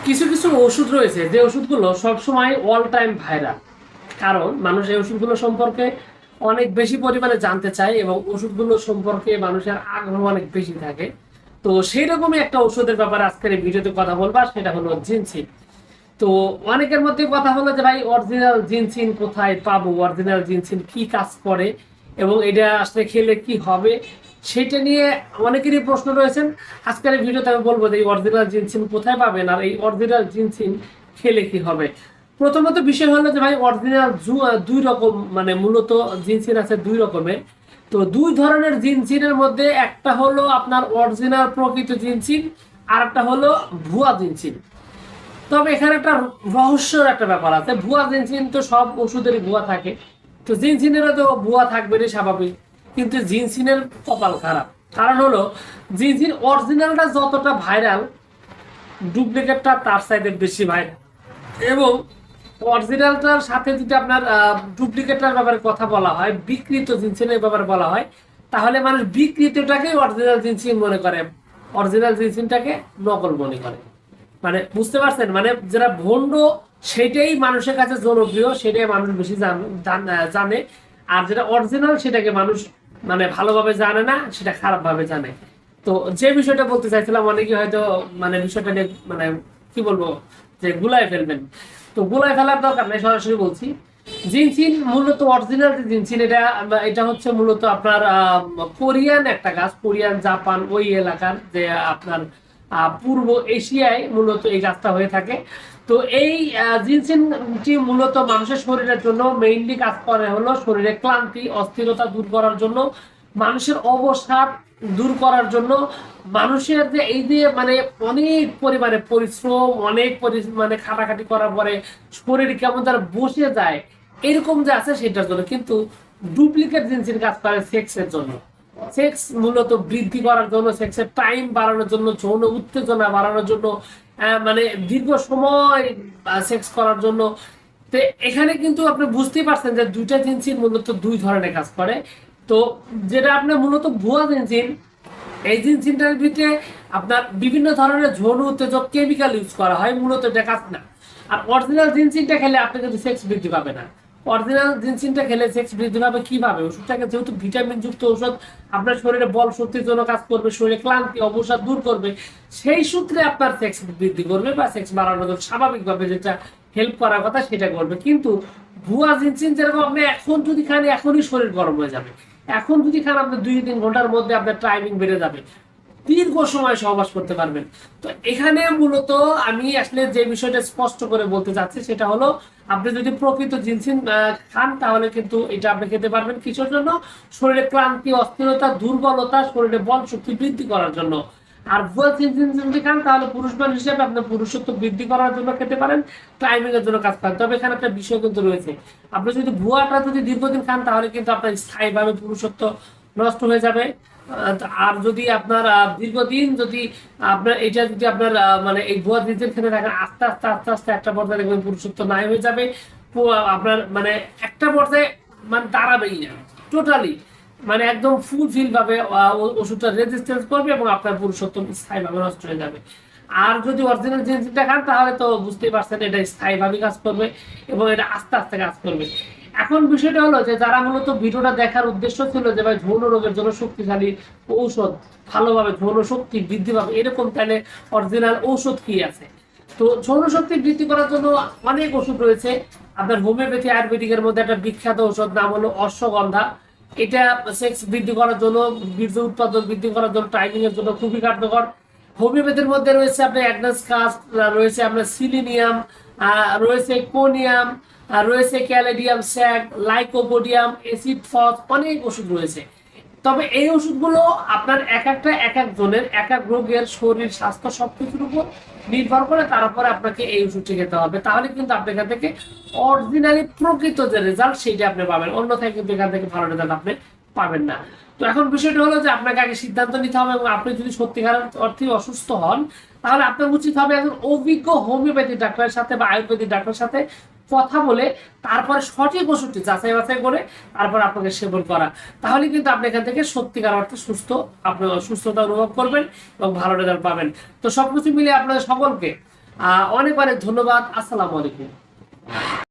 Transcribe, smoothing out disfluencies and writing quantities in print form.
কিছু কিছু ওষুধ রয়েছে যে ওষুধগুলো সবসময় অল টাইম ভাইরাল। কারণ মানুষ এই ওষুধগুলো সম্পর্কে অনেক বেশি পরিমাণে জানতে চায় এবং ওষুধগুলো সম্পর্কে মানুষের আগ্রহ অনেক বেশি থাকে। তো সেই রকমই একটা ওষুধের ব্যাপারে আজকের এই ভিডিওতে কথা বলবো, আর সেটা হলো জিনসিন। তো অনেকের মধ্যে কথা হলো যে ভাই অরিজিনাল জিনসিন কোথায় পাবো, অরিজিনাল জিনসিন কি কাজ করে এবং এটা আসলে খেলে কি হবে, সেটা নিয়ে অনেকেরই প্রশ্ন রয়েছেন। আজকের এই ভিডিওতে আমি বলবো যে এই অরিজিনাল জিনসিন কোথায় পাবেন আর এই অরিজিনাল জিনসিন খেলে কি হবে। প্রথমত বিষয় হলো যে ভাই অরিজিনাল দুই রকম, মানে মূলত জিনসিন আছে দুই রকমের। তো দুই ধরনের জিনসিনের মধ্যে একটা হলো আপনার অরিজিনাল প্রকৃত জিনসিন, আর একটা হলো ভুয়া জিনসিন। তবে এখানে একটা রহস্যের একটা ব্যাপার আছে। ভুয়া জিনসিন তো সব ওষুধেরই ভুয়া থাকে, তো জিনসিনেরও তো ভুয়া থাকবে রে স্বাভাবিক। কিন্তু জিনসিনের কপাল খারাপ, কারণ হলো জিনসিন অরিজিনালটা যতটা ভাইরাল, ডুপ্লিকেটটা তার চাইতে বেশি ভাইরাল। এবং অরিজিনালটার সাথে যদি আপনার ডুপ্লিকেটটার ব্যাপারে কথা বলা হয়, বিকৃত জিনসিনের ব্যাপারে বলা হয়, তাহলে মানুষ বিকৃতটাকে অরিজিনাল জিনসিন মনে করে, অরিজিনাল জিনসিনটাকে নকল মনে করে। মানে বুঝতে পারছেন, মানে যারা ভণ্ড সেটাই মানুষের কাছে জনপ্রিয়, সেটাই মানুষ বেশি জানে। আর যেটা অরিজিনাল সেটাকে মানুষ মানে ভালোভাবে জানে না, সেটা খারাপ ভাবে জানে। তো যে বিষয়টা বলতে চাইছিলাম, অনেকে হয়তো মানে বিষয়টা নিয়ে মানে কি বলবো যে গুলায় ফেলবেন। তো গুলায় ফেলার দরকার নেই, সরাসরি বলছি। জিনসিন মূলত অরিজিনাল যে জিনসিন, এটা এটা হচ্ছে মূলত আপনার কোরিয়ান একটা গাছ, কোরিয়ান জাপান ওই এলাকার যে আপনার পূর্ব এশিয়ায় মূলত এই গাছটা হয়ে থাকে। তো এই জিনসিনটি মূলত মানুষের শরীরের জন্য মেইনলি কাজ করে হলো শরীরে ক্লান্তি অস্থিরতা দূর করার জন্য, মানুষের অবসাদ দূর করার জন্য, মানুষের যে এই যে মানে অনেক পরিমাণে পরিশ্রম, অনেক মানে খাটাখাটি করার পরে শরীর কেমন তার বসে যায় এরকম যে আছে সেটার জন্য। কিন্তু ডুপ্লিকেট জিনসিন কাজ করে সেক্সের জন্য, সেক্স মূলত বৃদ্ধি করার জন্য, সেক্সের টাইম বাড়ানোর জন্য, যৌন উত্তেজনা বাড়ানোর জন্য, মানে দীর্ঘ সময় সেক্স করার জন্য। তো এখানে কিন্তু আপনি বুঝতেই পারছেন যে দুইটা জিনসিন মূলত দুই ধরনের কাজ করে। তো যেটা আপনার মূলত ভুয়া জিনসিন, এই জিনসিনটার ভিতরে আপনার বিভিন্ন ধরনের যৌন উত্তেজক কেমিক্যাল ইউজ করা হয়, মূলত এটা কাজ না। আর অরিজিনাল জিনসিনটা খেলে আপনি কিন্তু সেক্স বৃদ্ধি পাবে না। অরিজিনাল জিনসিনটা খেলে সেক্স বৃদ্ধি পাবে কিভাবে? ওষুধটাকে যেহেতু ভিটামিন যুক্ত ওষুধ, আপনার শরীরে বল শক্তির জন্য কাজ করবে, শরীরে ক্লান্তি অবসাদ দূর করবে, সেই সূত্রে আপনার সেক্স বৃদ্ধি করবে বা সেক্স বাড়ানোর জন্য স্বাভাবিকভাবে যেটা হেল্প করার কথা সেটা করবে। কিন্তু ভুয়া জিনসিন যেরকম আপনি এখন যদি খান এখনই শরীর গরম হয়ে যাবে, এখন যদি খান আপনার 2-3 ঘন্টার মধ্যে আপনার টাইমিং বেড়ে যাবে, দীর্ঘ সময় সহবাস করতে পারবেন। তো এখানে মূলত আমি আসলে যে বিষয়টা স্পষ্ট করে বলতে চাচ্ছি সেটা হলো, আপনি যদি প্রকৃত জিনসিন খান তাহলে কিন্তু এটা আপনি খেতে পারবেন কিসের জন্য? শরীরে ক্লান্তি অস্থিরতা দুর্বলতা, শরীরে বল শক্তি বৃদ্ধি করার জন্য। আর ভুয়া জিনসিন যদি খান তাহলে পুরুষ মানুষ হিসেবে আপনার পুরুষত্ব বৃদ্ধি করার জন্য খেতে পারেন, টাইমিং এর জন্য কাজ করেন। তবে এখানে একটা বিষয় কিন্তু রয়েছে, আপনি যদি ভুয়াটা যদি দীর্ঘদিন খান তাহলে কিন্তু আপনার স্থায়ীভাবে পুরুষত্ব নষ্ট হয়ে যাবে। আর যদি আপনার দীর্ঘদিন যদি আপনার এটা যদি আপনার মানে এই ভুয়া জিনসেন খেতে থাকেন, আস্তে আস্তে আস্তে আস্তে একটা পর্যায়ে দেখবেন পুরুষত্ব নাই হয়ে যাবে। আপনার মানে একটা পর্যায়ে মানে দাঁড়াবেই না টোটালি, মানে একদম ফুলফিল ভাবে ওষুধটা রেজিস্ট্যান্স করবে এবং আপনার পুরুষত্ব স্থায়ীভাবে নষ্ট হয়ে যাবে। আর যদি অরিজিনাল জিনসিনটা খান তাহলে তো বুঝতেই পারছেন এটা স্থায়ীভাবে কাজ করবে এবং এটা আস্তে আস্তে কাজ করবে। এখন বিষয়টা হলো যে যারা মূলত ভিডিওটা দেখার উদ্দেশ্য ছিল যে ভাই যৌন রোগের জন্য শক্তিশালী ঔষধ, ভালোভাবে যৌন শক্তি বৃদ্ধি পাবে এরকম, তাহলে অরিজিনাল ঔষধ কি আছে? তো যৌন শক্তি বৃদ্ধি করার জন্য অনেক ওষুধ রয়েছে। আপনার হোমিওপ্যাথি আয়ুর্বেদিকের মধ্যে একটা বিখ্যাত ওষুধ নাম হলো অশ্বগন্ধা। এটা সেক্স বৃদ্ধি করার জন্য, বীর্য উৎপাদন বৃদ্ধি করার জন্য, টাইমিং এর জন্য খুবই কার্যকর। হোমিওপ্যাথির মধ্যে রয়েছে আপনার অ্যাগনাস কাস্ট, রয়েছে আপনার সিলিনিয়াম, রয়েছে কোনিয়াম, রয়েছে ক্যালেডিয়াম স্যাগ, লাইকোপোডিয়াম, এসিড ফস, অনেক ওষুধ রয়েছে। তবে এই ওষুধগুলো আপনার এক একটা এক একজনের এক এক রোগের শরীর স্বাস্থ্য সবকিছুর উপর নির্ভর করে, তারপরে আপনাকে এই ওষুধটি খেতে হবে। তাহলে কিন্তু আপনি এখান থেকে অরিজিনালি প্রকৃত যে রেজাল্ট সেটা আপনি পাবেন, অন্যথায় কিন্তু এখান থেকে ভালো রেজাল্ট আপনি পাবেন না। তো এখন বিষয়টা হলো যে আপনাকে আগে সিদ্ধান্ত নিতে হবে, এবং আপনি যদি সত্যিকার অর্থে অসুস্থ হন তাহলে আপনার উচিত হবে একজন অভিজ্ঞ হোমিওপ্যাথি ডাক্তারের সাথে বা আয়ুর্বেদিক ডাক্তারের সাথে কথা বলে তারপরে সঠিক ওষুধটি যাচাই বাছাই করে তারপর আপনাকে সেবন করা। তাহলে কিন্তু আপনি এখান থেকে সত্যিকার অর্থে সুস্থ, আপনি সুস্থতা অনুভব করবেন এবং ভালো রেজাল্ট পাবেন। তো সবকিছু মিলে আপনাদের সকলকে অনেক অনেক ধন্যবাদ। আসসালামু আলাইকুম।